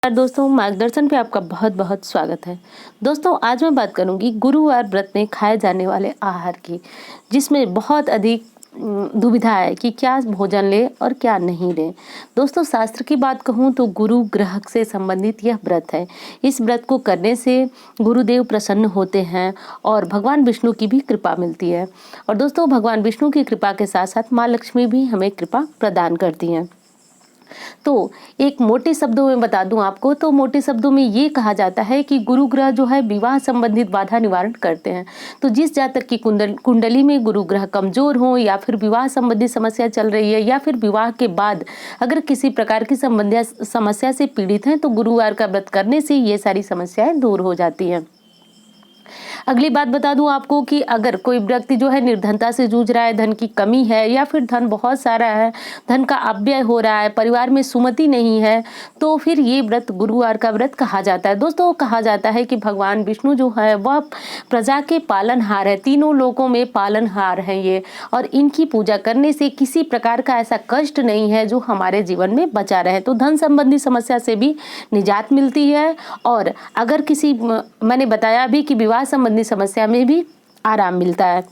दोस्तों, मार्गदर्शन पे आपका बहुत बहुत स्वागत है। दोस्तों, आज मैं बात करूंगी गुरुवार व्रत में खाए जाने वाले आहार की, जिसमें बहुत अधिक दुविधा है कि क्या भोजन लें और क्या नहीं लें। दोस्तों, शास्त्र की बात कहूँ तो गुरु ग्रह से संबंधित यह व्रत है। इस व्रत को करने से गुरुदेव प्रसन्न होते हैं और भगवान विष्णु की भी कृपा मिलती है। और दोस्तों, भगवान विष्णु की कृपा के साथ साथ माँ लक्ष्मी भी हमें कृपा प्रदान करती हैं। तो एक मोटे शब्दों में बता दूं आपको, तो मोटे शब्दों में ये कहा जाता है कि गुरु ग्रह जो है विवाह संबंधित बाधा निवारण करते हैं। तो जिस जातक की कुंडली में गुरु ग्रह कमजोर हो, या फिर विवाह संबंधी समस्या चल रही है, या फिर विवाह के बाद अगर किसी प्रकार की समस्या से पीड़ित हैं, तो गुरुवार का व्रत करने से ये सारी समस्याएं दूर हो जाती हैं। अगली बात बता दूं आपको कि अगर कोई व्यक्ति जो है निर्धनता से जूझ रहा है, धन की कमी है, या फिर धन बहुत सारा है, धन का अपव्यय हो रहा है, परिवार में सुमति नहीं है, तो फिर ये व्रत गुरुवार का व्रत कहा जाता है। दोस्तों, कहा जाता है कि भगवान विष्णु जो है वह प्रजा के पालनहार है, तीनों लोकों में पालनहार है ये, और इनकी पूजा करने से किसी प्रकार का ऐसा कष्ट नहीं है जो हमारे जीवन में बचा रहे। तो धन संबंधी समस्या से भी निजात मिलती है, और अगर मैंने बताया भी कि विवाह संबंधी समस्या में भी आराम मिलता है।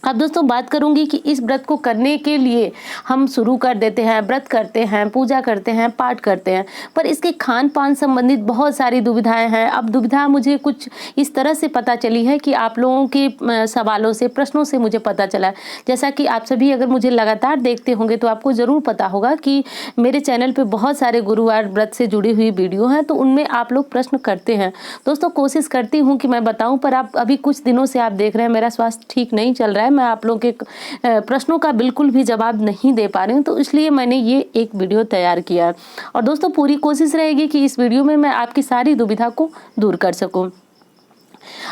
अब दोस्तों, बात करूंगी कि इस व्रत को करने के लिए हम शुरू कर देते हैं, व्रत करते हैं, पूजा करते हैं, पाठ करते हैं, पर इसके खान पान संबंधित बहुत सारी दुविधाएं हैं। अब दुविधा मुझे कुछ इस तरह से पता चली है कि आप लोगों के सवालों से, प्रश्नों से मुझे पता चला है। जैसा कि आप सभी अगर मुझे लगातार देखते होंगे तो आपको ज़रूर पता होगा कि मेरे चैनल पर बहुत सारे गुरुवार व्रत से जुड़ी हुई वीडियो हैं, तो उनमें आप लोग प्रश्न करते हैं। दोस्तों, कोशिश करती हूँ कि मैं बताऊँ, पर आप अभी कुछ दिनों से आप देख रहे हैं मेरा स्वास्थ्य ठीक नहीं चल रहा है, मैं आप लोगों के प्रश्नों का बिल्कुल भी जवाब नहीं दे पा रही हूँ, तो इसलिए मैंने ये एक वीडियो तैयार किया है। और दोस्तों, पूरी कोशिश रहेगी कि इस वीडियो में मैं आपकी सारी दुविधा को दूर कर सकूं।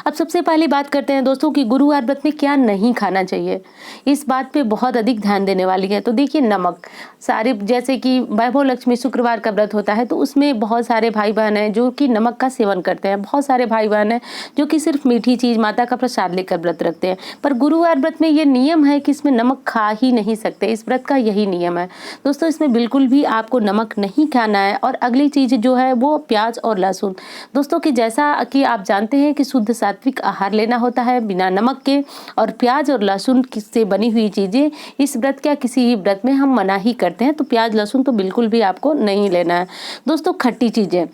अब सबसे पहले बात करते हैं दोस्तों कि गुरुवार व्रत में क्या नहीं खाना चाहिए। इस बात पे बहुत अधिक ध्यान देने वाली है। तो देखिए, नमक सारे, जैसे कि वैभव लक्ष्मी शुक्रवार का व्रत होता है, तो उसमें बहुत सारे भाई बहन हैं जो कि नमक का सेवन करते हैं। बहुत सारे भाई बहन हैं जो कि सिर्फ मीठी चीज, माता का प्रसाद लेकर व्रत रखते हैं। पर गुरुवार व्रत में ये नियम है कि इसमें नमक खा ही नहीं सकते। इस व्रत का यही नियम है दोस्तों, इसमें बिल्कुल भी आपको नमक नहीं खाना है। और अगली चीज जो है वो प्याज और लहसुन। दोस्तों, कि जैसा कि आप जानते हैं कि शुद्ध सात्विक आहार लेना होता है बिना नमक के, और प्याज और लहसुन से बनी हुई चीजें इस व्रत या किसी भी व्रत में हम मना ही करते हैं। तो प्याज लहसुन तो बिल्कुल भी आपको नहीं लेना है। दोस्तों, खट्टी चीजें,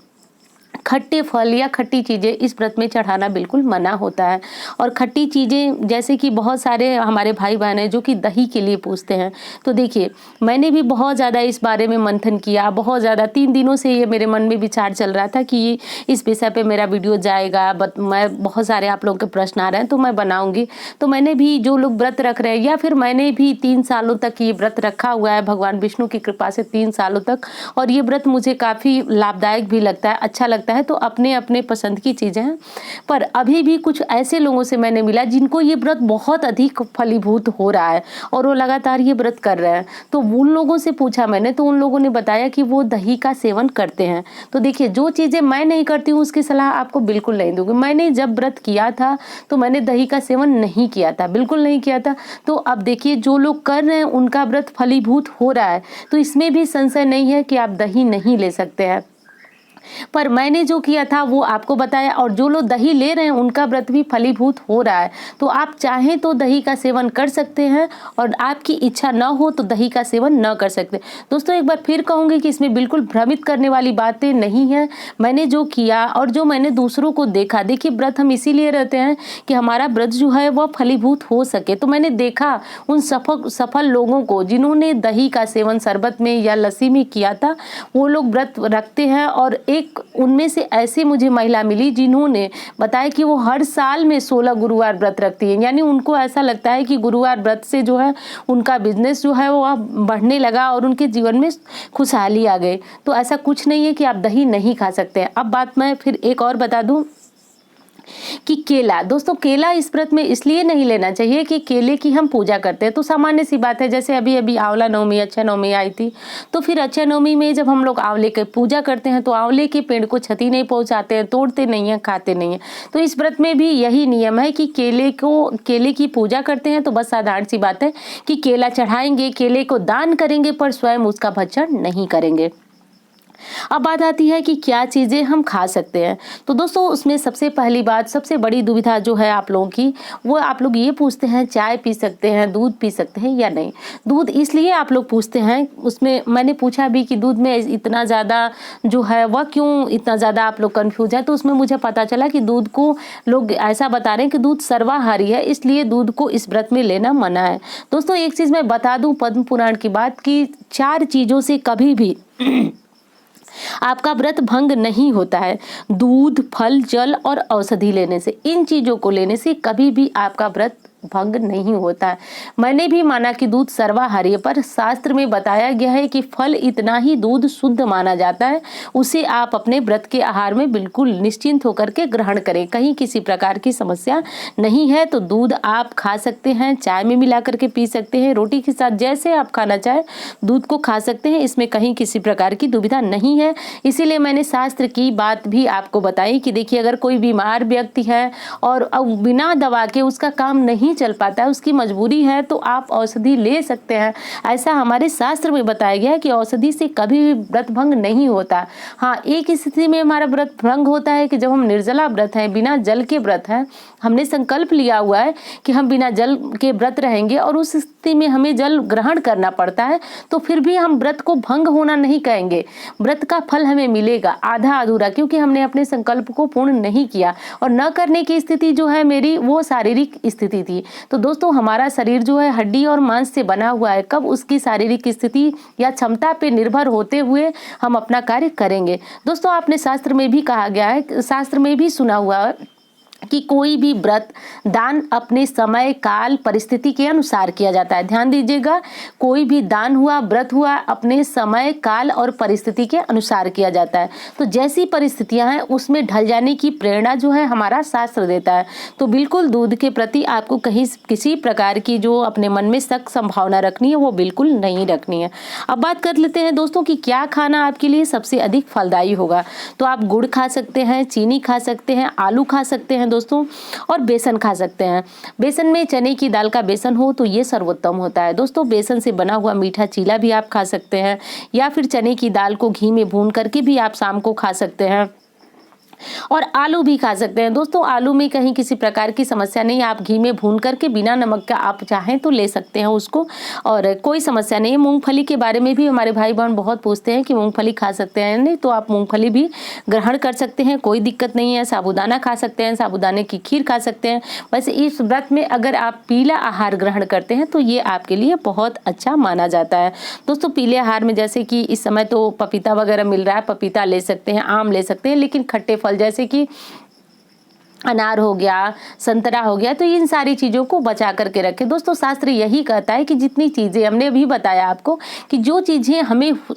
खट्टे फल या खट्टी चीज़ें इस व्रत में चढ़ाना बिल्कुल मना होता है। और खट्टी चीज़ें, जैसे कि बहुत सारे हमारे भाई बहन हैं जो कि दही के लिए पूछते हैं। तो देखिए, मैंने भी बहुत ज़्यादा इस बारे में मंथन किया, बहुत ज़्यादा 3 दिनों से ये मेरे मन में विचार चल रहा था कि इस विषय पे मेरा वीडियो जाएगा। मैं बहुत सारे आप लोगों के प्रश्न आ रहे हैं तो मैं बनाऊँगी। तो मैंने भी, जो लोग व्रत रख रहे हैं, या फिर मैंने भी 3 सालों तक ये व्रत रखा हुआ है भगवान विष्णु की कृपा से, 3 सालों तक, और ये व्रत मुझे काफ़ी लाभदायक भी लगता है, अच्छा लगता है। तो अपने अपने पसंद की चीजें हैं। पर अभी भी कुछ ऐसे लोगों से मैंने मिला जिनको ये व्रत बहुत अधिक फलीभूत हो रहा है और वो लगातार ये व्रत कर रहे हैं। तो उन लोगों से पूछा मैंने, तो उन लोगों ने बताया कि वो दही का सेवन करते हैं। तो देखिए, जो चीजें मैं नहीं करती हूँ उसकी सलाह आपको बिल्कुल नहीं दूंगी। मैंने जब व्रत किया था तो मैंने दही का सेवन नहीं किया था, बिल्कुल नहीं किया था। तो अब देखिए, जो लोग कर रहे हैं उनका व्रत फलीभूत हो रहा है, तो इसमें भी संशय नहीं है कि आप दही नहीं ले सकते हैं। पर मैंने जो किया था वो आपको बताया, और जो लोग दही ले रहे हैं उनका व्रत भी फलीभूत हो रहा है। तो आप चाहें तो दही का सेवन कर सकते हैं, और आपकी इच्छा न हो तो दही का सेवन न कर सकते। दोस्तों, एक बार फिर कहूँगी कि इसमें बिल्कुल भ्रमित करने वाली बातें नहीं है। मैंने जो किया और जो मैंने दूसरों को देखा, देखिए, व्रत हम इसीलिए रहते हैं कि हमारा व्रत जो है वह फलीभूत हो सके। तो मैंने देखा उन सफल लोगों को जिन्होंने दही का सेवन शरबत में या लस्सी में किया था, वो लोग व्रत रखते हैं। और एक उनमें से ऐसी मुझे महिला मिली जिन्होंने बताया कि वो हर साल में 16 गुरुवार व्रत रखती है। यानी उनको ऐसा लगता है कि गुरुवार व्रत से जो है उनका बिजनेस जो है वो बढ़ने लगा और उनके जीवन में खुशहाली आ गई। तो ऐसा कुछ नहीं है कि आप दही नहीं खा सकते हैं। अब बात मैं फिर एक और बता दूं कि केला, दोस्तों, केला इस व्रत में इसलिए नहीं लेना चाहिए कि केले की हम पूजा करते हैं। तो सामान्य सी बात है, जैसे अभी अभी आंवला नवमी, अक्षय नवमी आई थी, तो फिर अक्षय नवमी में जब हम लोग आंवले की पूजा करते हैं तो आंवले के पेड़ को क्षति नहीं पहुंचाते हैं, तोड़ते नहीं है, खाते नहीं है। तो इस व्रत में भी यही नियम है कि केले की पूजा करते हैं तो बस साधारण सी बात है कि केला चढ़ाएंगे, केले को दान करेंगे, पर स्वयं उसका भक्षण नहीं करेंगे। अब बात आती है कि क्या चीज़ें हम खा सकते हैं। तो दोस्तों उसमें सबसे पहली बात, सबसे बड़ी दुविधा जो है आप लोगों की, वो आप लोग ये पूछते हैं चाय पी सकते हैं, दूध पी सकते हैं या नहीं। दूध इसलिए आप लोग पूछते हैं, उसमें मैंने पूछा भी कि दूध में इतना ज़्यादा जो है वह क्यों इतना ज़्यादा आप लोग कन्फ्यूज हैं, तो उसमें मुझे पता चला कि दूध को लोग ऐसा बता रहे हैं कि दूध सर्वाहारी है, इसलिए दूध को इस व्रत में लेना मना है। दोस्तों एक चीज़ मैं बता दूं पद्म पुराण की बात, कि 4 चीज़ों से कभी भी आपका व्रत भंग नहीं होता है। दूध, फल, जल और औषधि लेने से, इन चीजों को लेने से कभी भी आपका व्रत भंग नहीं होता है। मैंने भी माना कि दूध सर्वाहारी है, पर शास्त्र में बताया गया है कि फल इतना ही दूध शुद्ध माना जाता है, उसे आप अपने व्रत के आहार में बिल्कुल निश्चिंत होकर के ग्रहण करें। कहीं किसी प्रकार की समस्या नहीं है, तो दूध आप खा सकते हैं, चाय में मिला करके पी सकते हैं, रोटी के साथ जैसे आप खाना चाहे दूध को खा सकते हैं, इसमें कहीं किसी प्रकार की दुविधा नहीं है। इसीलिए मैंने शास्त्र की बात भी आपको बताई कि देखिए अगर कोई बीमार व्यक्ति है और बिना दवा के उसका काम नहीं चल पाता है, उसकी मजबूरी है, तो आप औषधि ले सकते हैं। ऐसा हमारे शास्त्र में बताया गया है कि औषधि से कभी भी व्रत भंग नहीं होता। हाँ, एक स्थिति में हमारा व्रत भंग होता है कि जब हम निर्जला व्रत हैं, बिना जल के व्रत हैं, हमने संकल्प लिया हुआ है कि हम बिना जल के व्रत रहेंगे और उस स्थिति में हमें जल ग्रहण करना पड़ता है, तो फिर भी हम व्रत को भंग होना नहीं कहेंगे। व्रत का फल हमें मिलेगा आधा अधूरा, क्योंकि हमने अपने संकल्प को पूर्ण नहीं किया। और न करने की स्थिति जो है मेरी, वो शारीरिक स्थिति थी। तो दोस्तों हमारा शरीर जो है हड्डी और मांस से बना हुआ है, कब उसकी शारीरिक स्थिति या क्षमता पे निर्भर होते हुए हम अपना कार्य करेंगे। दोस्तों आपने शास्त्र में भी कहा गया है, शास्त्र में भी सुना हुआ है कि कोई भी व्रत दान अपने समय काल परिस्थिति के अनुसार किया जाता है। ध्यान दीजिएगा, कोई भी दान हुआ, व्रत हुआ, अपने समय काल और परिस्थिति के अनुसार किया जाता है। तो जैसी परिस्थितियां हैं उसमें ढल जाने की प्रेरणा जो है हमारा शास्त्र देता है। तो बिल्कुल दूध के प्रति आपको कहीं किसी प्रकार की जो अपने मन में शक संभावना रखनी है वो बिल्कुल नहीं रखनी है। अब बात कर लेते हैं दोस्तों कि क्या खाना आपके लिए सबसे अधिक फलदायी होगा। तो आप गुड़ खा सकते हैं, चीनी खा सकते हैं, आलू खा सकते हैं दोस्तों, और बेसन खा सकते हैं। बेसन में चने की दाल का बेसन हो तो ये सर्वोत्तम होता है दोस्तों। बेसन से बना हुआ मीठा चीला भी आप खा सकते हैं, या फिर चने की दाल को घी में भून करके भी आप शाम को खा सकते हैं। और आलू भी खा सकते हैं दोस्तों। आलू में कहीं किसी प्रकार की समस्या नहीं, आप घी में भून करके बिना नमक का आप चाहें तो ले सकते हैं उसको, और कोई समस्या नहीं है। मूंगफली के बारे में भी हमारे भाई बहन बहुत पूछते हैं कि मूंगफली खा सकते हैं नहीं, तो आप मूंगफली भी ग्रहण कर सकते हैं, कोई दिक्कत नहीं है। साबूदाना खा सकते हैं, साबूदाने की खीर खा सकते हैं। वैसे इस व्रत में अगर आप पीला आहार ग्रहण करते हैं तो ये आपके लिए बहुत अच्छा माना जाता है दोस्तों। पीले आहार में जैसे कि इस समय तो पपीता वगैरह मिल रहा है, पपीता ले सकते हैं, आम ले सकते हैं, लेकिन खट्टे फल जैसे कि अनार हो गया, संतरा हो गया, तो इन सारी चीज़ों को बचा करके रखें दोस्तों। शास्त्र यही कहता है कि जितनी चीज़ें हमने अभी बताया आपको, कि जो चीज़ें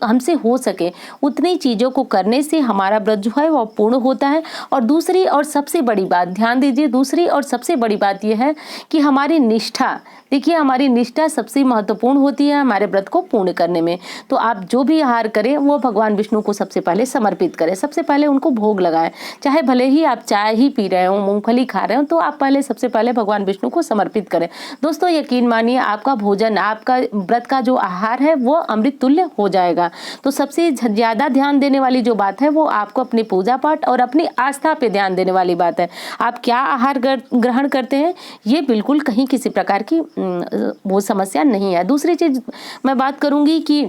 हमसे हो सके उतनी चीज़ों को करने से हमारा व्रत जो है वो पूर्ण होता है। और दूसरी और सबसे बड़ी बात, ध्यान दीजिए, दूसरी और सबसे बड़ी बात यह है कि हमारी निष्ठा, देखिए हमारी निष्ठा सबसे महत्वपूर्ण होती है हमारे व्रत को पूर्ण करने में। तो आप जो भी आहार करें वो भगवान विष्णु को सबसे पहले समर्पित करें, सबसे पहले उनको भोग लगाएं। चाहे भले ही आप चाय ही पी रहे हो, मूंगफली खा रहे हो, तो आप पहले सबसे पहले भगवान विष्णु को समर्पित करें दोस्तों। यकीन मानिए आपका भोजन, आपका व्रत का जो आहार है वो अमृत तुल्य हो जाएगा। तो सबसे ज्यादा ध्यान देने वाली जो बात है वो आपको अपनी पूजा पाठ और अपनी आस्था पे ध्यान देने वाली बात है। आप क्या आहार ग्रहण करते हैं ये बिल्कुल कहीं किसी प्रकार की वो समस्या नहीं है। दूसरी चीज मैं बात करूंगी कि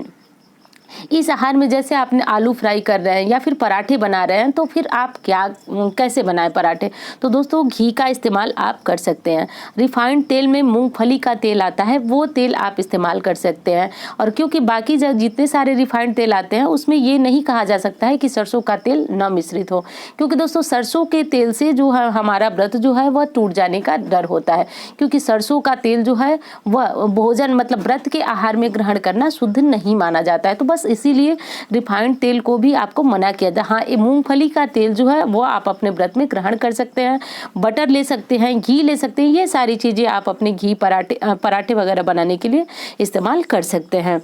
इस आहार में जैसे आपने आलू फ्राई कर रहे हैं या फिर पराठे बना रहे हैं, तो फिर आप कैसे बनाएं पराठे। तो दोस्तों घी का इस्तेमाल आप कर सकते हैं। रिफाइंड तेल में मूंगफली का तेल आता है, वो तेल आप इस्तेमाल कर सकते हैं। और क्योंकि बाकी जितने सारे रिफाइंड तेल आते हैं उसमें ये नहीं कहा जा सकता है कि सरसों का तेल न मिश्रित हो, क्योंकि दोस्तों सरसों के तेल से जो है हमारा व्रत जो है वह टूट जाने का डर होता है, क्योंकि सरसों का तेल जो है वह भोजन मतलब व्रत के आहार में ग्रहण करना शुद्ध नहीं माना जाता है। तो बस इसीलिए रिफाइंड तेल को भी आपको मना किया जाए। हाँ, ये मूंगफली का तेल जो है वो आप अपने व्रत में ग्रहण कर सकते हैं। बटर ले सकते हैं, घी ले सकते हैं, ये सारी चीजें आप अपने घी पराठे वगैरह बनाने के लिए इस्तेमाल कर सकते हैं।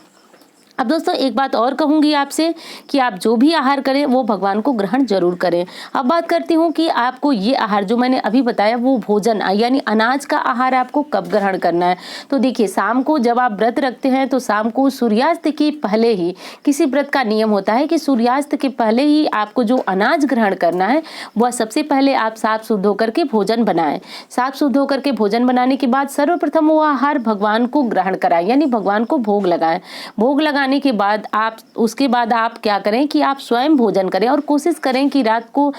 अब दोस्तों एक बात और कहूंगी आपसे कि आप जो भी आहार करें वो भगवान को ग्रहण जरूर करें। अब बात करती हूँ कि आपको ये आहार जो मैंने अभी बताया वो भोजन यानी अनाज का आहार आपको कब ग्रहण करना है। तो देखिए, शाम को जब आप व्रत रखते हैं तो शाम को सूर्यास्त के पहले ही, किसी व्रत का नियम होता है कि सूर्यास्त के पहले ही आपको जो अनाज ग्रहण करना है वह सबसे पहले आप साफ शुद्ध होकर के भोजन बनाएं। साफ शुद्ध होकर के भोजन बनाने के बाद सर्वप्रथम वो आहार भगवान को ग्रहण कराएं, यानी भगवान को भोग लगाएं। भोग लगाने के बाद उसके बाद आप क्या करें कि आप स्वयं भोजन करें और कोशिश करें कि रात को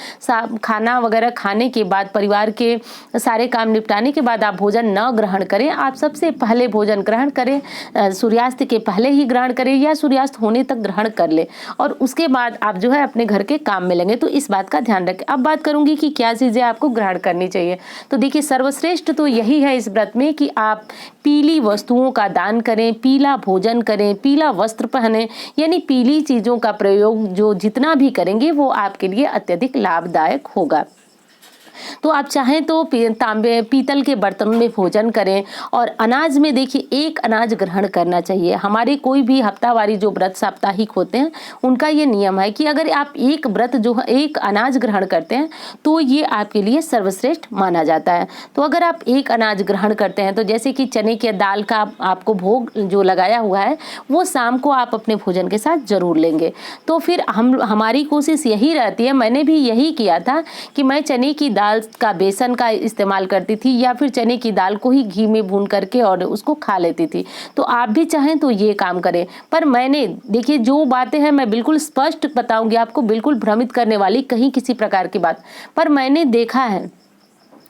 खाना वगैरह खाने के बाद, परिवार के सारे काम निपटाने के बाद आप भोजन न ग्रहण करें। आप सबसे पहले भोजन ग्रहण करें, सूर्यास्त के पहले ही ग्रहण करें या सूर्यास्त होने तक ग्रहण कर ले और उसके बाद आप जो है अपने घर के काम में लेंगे। तो इस बात का ध्यान रखें। अब बात करूंगी कि क्या चीजें आपको ग्रहण करनी चाहिए। तो देखिए, सर्वश्रेष्ठ तो यही है इस व्रत में कि आप पीली वस्तुओं का दान करें, पीला भोजन करें, पीला वस्त्र पहने, यानी पीली चीजों का प्रयोग जो जितना भी करेंगे वो आपके लिए अत्यधिक लाभदायक होगा। तो आप चाहें तो तांबे पीतल के बर्तन में भोजन करें और अनाज में देखिए एक अनाज ग्रहण करना चाहिए। हमारे कोई भी हफ्तावारी जो व्रत साप्ताहिक होते हैं उनका ये नियम है कि अगर आप एक व्रत जो है एक अनाज ग्रहण करते हैं तो ये आपके लिए सर्वश्रेष्ठ माना जाता है। तो अगर आप एक अनाज ग्रहण करते हैं तो जैसे कि चने के दाल का आपको भोग जो लगाया हुआ है वो शाम को आप अपने भोजन के साथ जरूर लेंगे। तो फिर हमारी कोशिश यही रहती है, मैंने भी यही किया था कि मैं चने की दाल का बेसन का इस्तेमाल करती थी या फिर चने की दाल को ही घी में भून करके और उसको खा लेती थी। तो आप भी चाहें तो ये काम करें। पर मैंने देखिए जो बातें हैं मैं बिल्कुल स्पष्ट बताऊंगी आपको, बिल्कुल भ्रमित करने वाली कहीं किसी प्रकार की बात, पर मैंने देखा है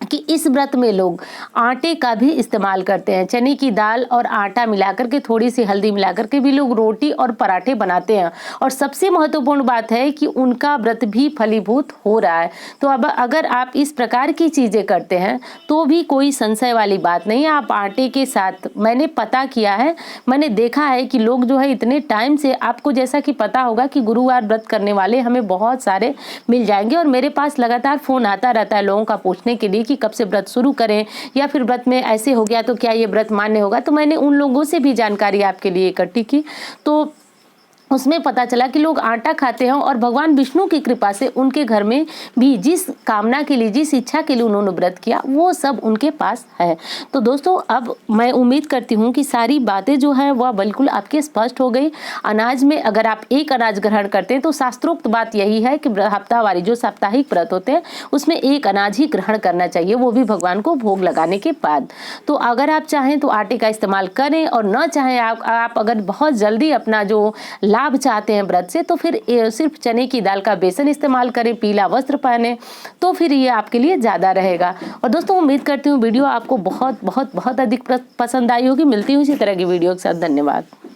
कि इस व्रत में लोग आटे का भी इस्तेमाल करते हैं। चने की दाल और आटा मिलाकर के, थोड़ी सी हल्दी मिलाकर के भी लोग रोटी और पराठे बनाते हैं और सबसे महत्वपूर्ण बात है कि उनका व्रत भी फलीभूत हो रहा है। तो अब अगर आप इस प्रकार की चीजें करते हैं तो भी कोई संशय वाली बात नहीं है। आप आटे के साथ, मैंने पता किया है, मैंने देखा है कि लोग जो है इतने टाइम से, आपको जैसा कि पता होगा कि गुरुवार व्रत करने वाले हमें बहुत सारे मिल जाएंगे और मेरे पास लगातार फोन आता रहता है लोगों का पूछने के लिए कि कब से व्रत शुरू करें या फिर व्रत में ऐसे हो गया तो क्या ये व्रत मान्य होगा। तो मैंने उन लोगों से भी जानकारी आपके लिए इकट्ठी की तो उसमें पता चला कि लोग आटा खाते हैं और भगवान विष्णु की कृपा से उनके घर में भी जिस कामना के लिए, जिस इच्छा के लिए उन्होंने व्रत किया वो सब उनके पास है। तो दोस्तों अब मैं उम्मीद करती हूँ कि सारी बातें जो है वह बिल्कुल आपके स्पष्ट हो गई। अनाज में अगर आप एक अनाज ग्रहण करते हैं तो शास्त्रोक्त बात यही है कि हफ्तावारी जो साप्ताहिक व्रत होते हैं उसमें एक अनाज ही ग्रहण करना चाहिए, वो भी भगवान को भोग लगाने के बाद। तो अगर आप चाहें तो आटे का इस्तेमाल करें और न चाहें आप अगर बहुत जल्दी अपना जो लाभ चाहते हैं व्रत से तो फिर सिर्फ चने की दाल का बेसन इस्तेमाल करें, पीला वस्त्र पहने, तो फिर ये आपके लिए ज्यादा रहेगा। और दोस्तों उम्मीद करती हूँ वीडियो आपको बहुत बहुत बहुत अधिक पसंद आई होगी। मिलती हूँ इसी तरह की वीडियो के साथ। धन्यवाद।